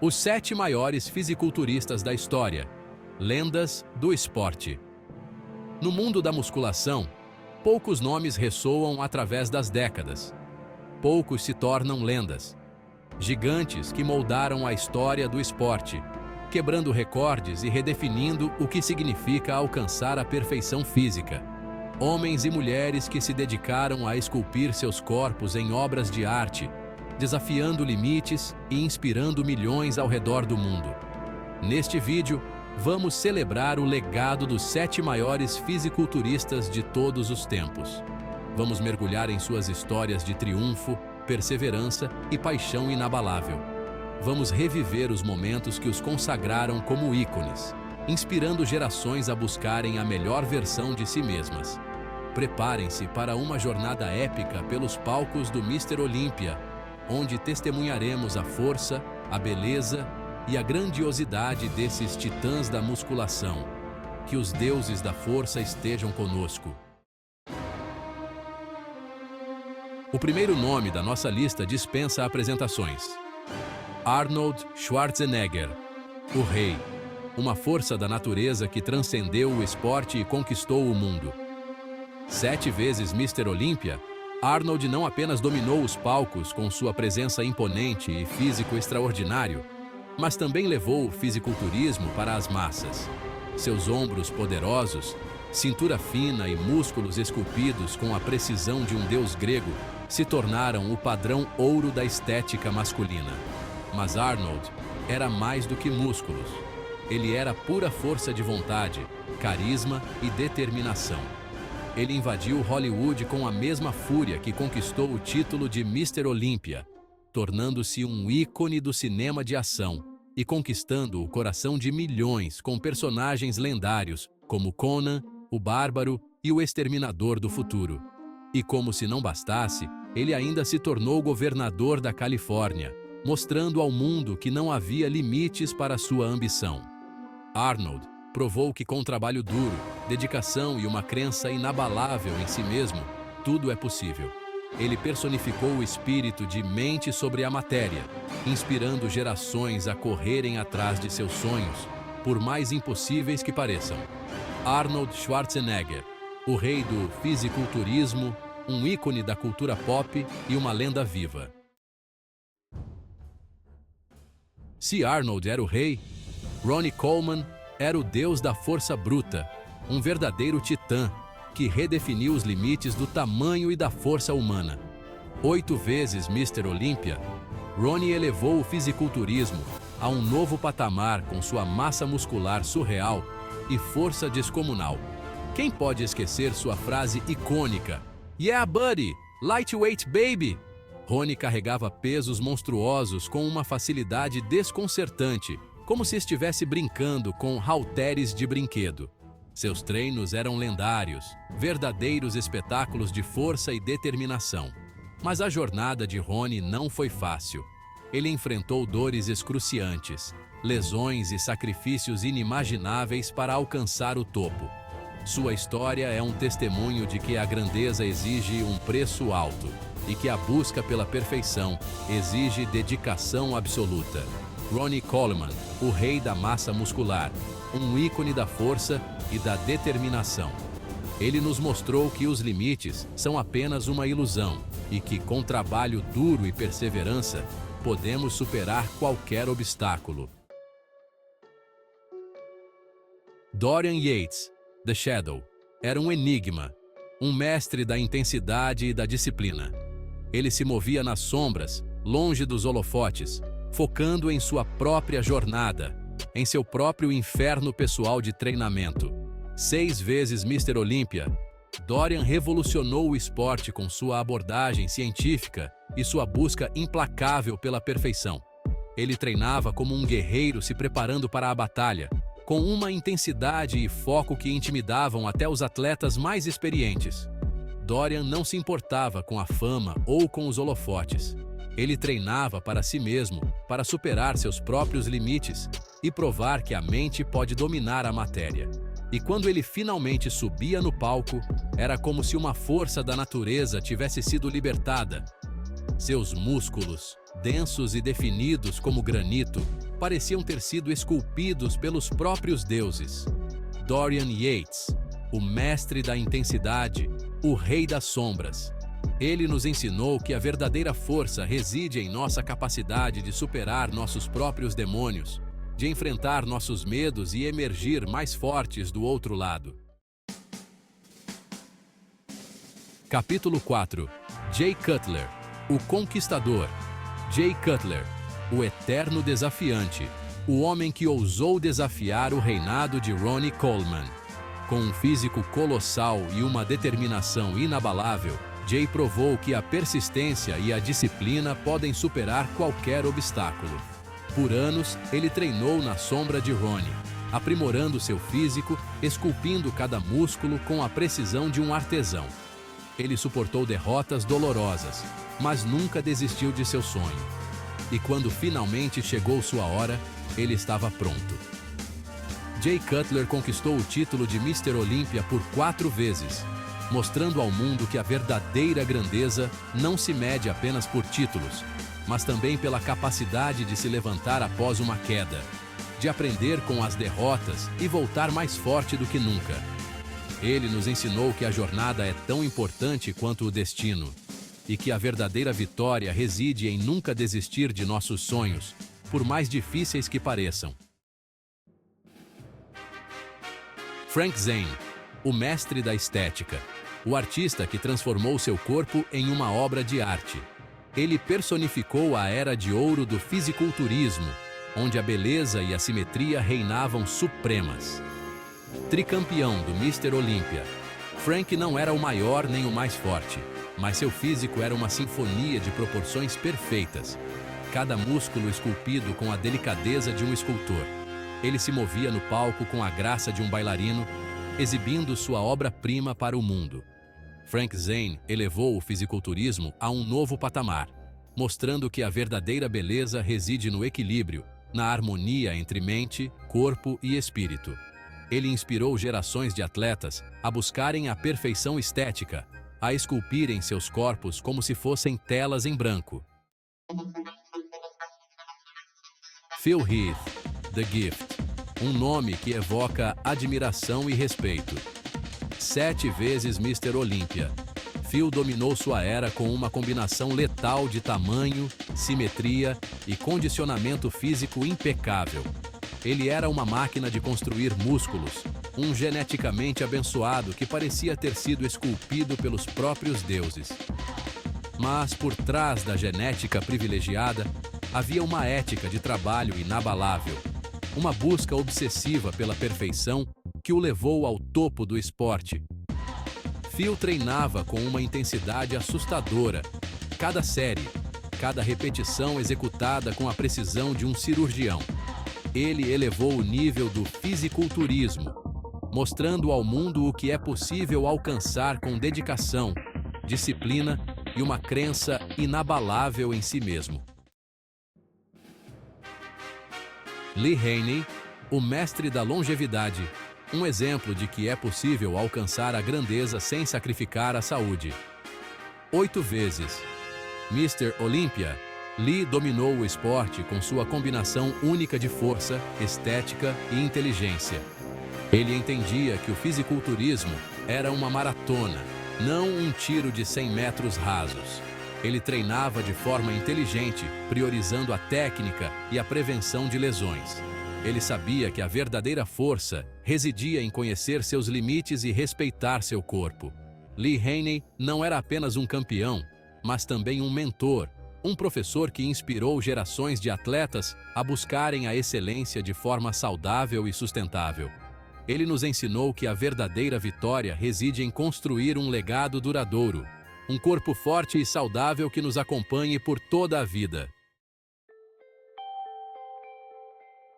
Os 7 maiores fisiculturistas da história. Lendas do esporte. No mundo da musculação, poucos nomes ressoam através das décadas. Poucos se tornam lendas. Gigantes que moldaram a história do esporte, quebrando recordes e redefinindo o que significa alcançar a perfeição física. Homens e mulheres que se dedicaram a esculpir seus corpos em obras de arte, desafiando limites e inspirando milhões ao redor do mundo. Neste vídeo, vamos celebrar o legado dos 7 maiores fisiculturistas de todos os tempos. Vamos mergulhar em suas histórias de triunfo, perseverança e paixão inabalável. Vamos reviver os momentos que os consagraram como ícones, inspirando gerações a buscarem a melhor versão de si mesmas. Preparem-se para uma jornada épica pelos palcos do Mr. Olympia, onde testemunharemos a força, a beleza e a grandiosidade desses titãs da musculação. Que os deuses da força estejam conosco. O primeiro nome da nossa lista dispensa apresentações. Arnold Schwarzenegger, o Rei. Uma força da natureza que transcendeu o esporte e conquistou o mundo. 7 vezes Mr. Olympia, Arnold não apenas dominou os palcos com sua presença imponente e físico extraordinário, mas também levou o fisiculturismo para as massas. Seus ombros poderosos, cintura fina e músculos esculpidos com a precisão de um deus grego se tornaram o padrão ouro da estética masculina. Mas Arnold era mais do que músculos. Ele era pura força de vontade, carisma e determinação. Ele invadiu Hollywood com a mesma fúria que conquistou o título de Mr. Olympia, tornando-se um ícone do cinema de ação e conquistando o coração de milhões com personagens lendários como Conan, o Bárbaro e o Exterminador do Futuro. E como se não bastasse, ele ainda se tornou governador da Califórnia, mostrando ao mundo que não havia limites para sua ambição. Arnold provou que com trabalho duro, dedicação e uma crença inabalável em si mesmo, tudo é possível. Ele personificou o espírito de mente sobre a matéria, inspirando gerações a correrem atrás de seus sonhos, por mais impossíveis que pareçam. Arnold Schwarzenegger, o rei do fisiculturismo, um ícone da cultura pop e uma lenda viva. Se Arnold era o rei, Ronnie Coleman era o deus da força bruta, um verdadeiro titã que redefiniu os limites do tamanho e da força humana. 8 vezes Mr. Olympia, Ronnie elevou o fisiculturismo a um novo patamar com sua massa muscular surreal e força descomunal. Quem pode esquecer sua frase icônica: "Yeah, buddy! Lightweight, baby!" Ronnie carregava pesos monstruosos com uma facilidade desconcertante, como se estivesse brincando com halteres de brinquedo. Seus treinos eram lendários, verdadeiros espetáculos de força e determinação. Mas a jornada de Ronnie não foi fácil. Ele enfrentou dores excruciantes, lesões e sacrifícios inimagináveis para alcançar o topo. Sua história é um testemunho de que a grandeza exige um preço alto e que a busca pela perfeição exige dedicação absoluta. Ronnie Coleman, o rei da massa muscular, um ícone da força e da determinação. Ele nos mostrou que os limites são apenas uma ilusão e que, com trabalho duro e perseverança, podemos superar qualquer obstáculo. Dorian Yates, The Shadow, era um enigma, um mestre da intensidade e da disciplina. Ele se movia nas sombras, longe dos holofotes, focando em sua própria jornada, em seu próprio inferno pessoal de treinamento. 6 vezes Mr. Olympia, Dorian revolucionou o esporte com sua abordagem científica e sua busca implacável pela perfeição. Ele treinava como um guerreiro se preparando para a batalha, com uma intensidade e foco que intimidavam até os atletas mais experientes. Dorian não se importava com a fama ou com os holofotes. Ele treinava para si mesmo, para superar seus próprios limites e provar que a mente pode dominar a matéria. E quando ele finalmente subia no palco, era como se uma força da natureza tivesse sido libertada. Seus músculos, densos e definidos como granito, pareciam ter sido esculpidos pelos próprios deuses. Dorian Yates, o mestre da intensidade, o rei das sombras. Ele nos ensinou que a verdadeira força reside em nossa capacidade de superar nossos próprios demônios, de enfrentar nossos medos e emergir mais fortes do outro lado. Capítulo 4. Jay Cutler, o Conquistador. Jay Cutler, o eterno desafiante, o homem que ousou desafiar o reinado de Ronnie Coleman. Com um físico colossal e uma determinação inabalável, Jay provou que a persistência e a disciplina podem superar qualquer obstáculo. Por anos, ele treinou na sombra de Ronnie, aprimorando seu físico, esculpindo cada músculo com a precisão de um artesão. Ele suportou derrotas dolorosas, mas nunca desistiu de seu sonho. E quando finalmente chegou sua hora, ele estava pronto. Jay Cutler conquistou o título de Mr. Olympia por 4 vezes, mostrando ao mundo que a verdadeira grandeza não se mede apenas por títulos, mas também pela capacidade de se levantar após uma queda, de aprender com as derrotas e voltar mais forte do que nunca. Ele nos ensinou que a jornada é tão importante quanto o destino, e que a verdadeira vitória reside em nunca desistir de nossos sonhos, por mais difíceis que pareçam. Frank Zane, o mestre da estética, o artista que transformou seu corpo em uma obra de arte. Ele personificou a era de ouro do fisiculturismo, onde a beleza e a simetria reinavam supremas. Tricampeão do Mr. Olympia, Frank não era o maior nem o mais forte, mas seu físico era uma sinfonia de proporções perfeitas, cada músculo esculpido com a delicadeza de um escultor. Ele se movia no palco com a graça de um bailarino, exibindo sua obra-prima para o mundo. Frank Zane elevou o fisiculturismo a um novo patamar, mostrando que a verdadeira beleza reside no equilíbrio, na harmonia entre mente, corpo e espírito. Ele inspirou gerações de atletas a buscarem a perfeição estética, a esculpirem seus corpos como se fossem telas em branco. Phil Heath, The Gift, um nome que evoca admiração e respeito. 7 vezes Mr. Olympia, Phil dominou sua era com uma combinação letal de tamanho, simetria e condicionamento físico impecável. Ele era uma máquina de construir músculos, um geneticamente abençoado que parecia ter sido esculpido pelos próprios deuses. Mas por trás da genética privilegiada, havia uma ética de trabalho inabalável, uma busca obsessiva pela perfeição que o levou ao topo do esporte. Phil treinava com uma intensidade assustadora, cada série, cada repetição executada com a precisão de um cirurgião. Ele elevou o nível do fisiculturismo, mostrando ao mundo o que é possível alcançar com dedicação, disciplina e uma crença inabalável em si mesmo. Lee Haney, o mestre da longevidade, um exemplo de que é possível alcançar a grandeza sem sacrificar a saúde. 8 vezes Mr. Olympia, Lee dominou o esporte com sua combinação única de força, estética e inteligência. Ele entendia que o fisiculturismo era uma maratona, não um tiro de 100 metros rasos. Ele treinava de forma inteligente, priorizando a técnica e a prevenção de lesões. Ele sabia que a verdadeira força residia em conhecer seus limites e respeitar seu corpo. Lee Haney não era apenas um campeão, mas também um mentor, um professor que inspirou gerações de atletas a buscarem a excelência de forma saudável e sustentável. Ele nos ensinou que a verdadeira vitória reside em construir um legado duradouro, um corpo forte e saudável que nos acompanhe por toda a vida.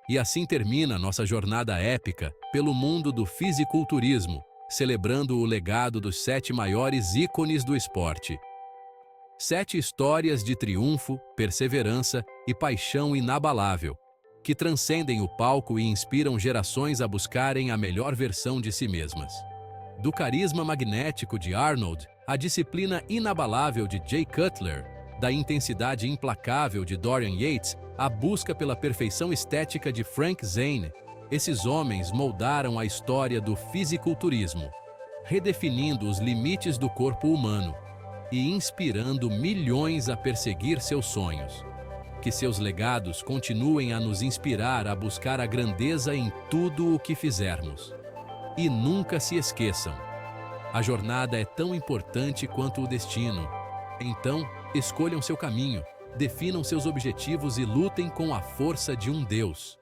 E assim termina nossa jornada épica pelo mundo do fisiculturismo, celebrando o legado dos 7 maiores ícones do esporte. 7 histórias de triunfo, perseverança e paixão inabalável, que transcendem o palco e inspiram gerações a buscarem a melhor versão de si mesmas. Do carisma magnético de Arnold à disciplina inabalável de Jay Cutler, Da intensidade implacável de Dorian Yates à busca pela perfeição estética de Frank Zane, esses homens moldaram a história do fisiculturismo, redefinindo os limites do corpo humano e inspirando milhões a perseguir seus sonhos. Que seus legados continuem a nos inspirar a buscar a grandeza em tudo o que fizermos. E nunca se esqueçam, a jornada é tão importante quanto o destino. Então, escolham seu caminho, definam seus objetivos e lutem com a força de um Deus.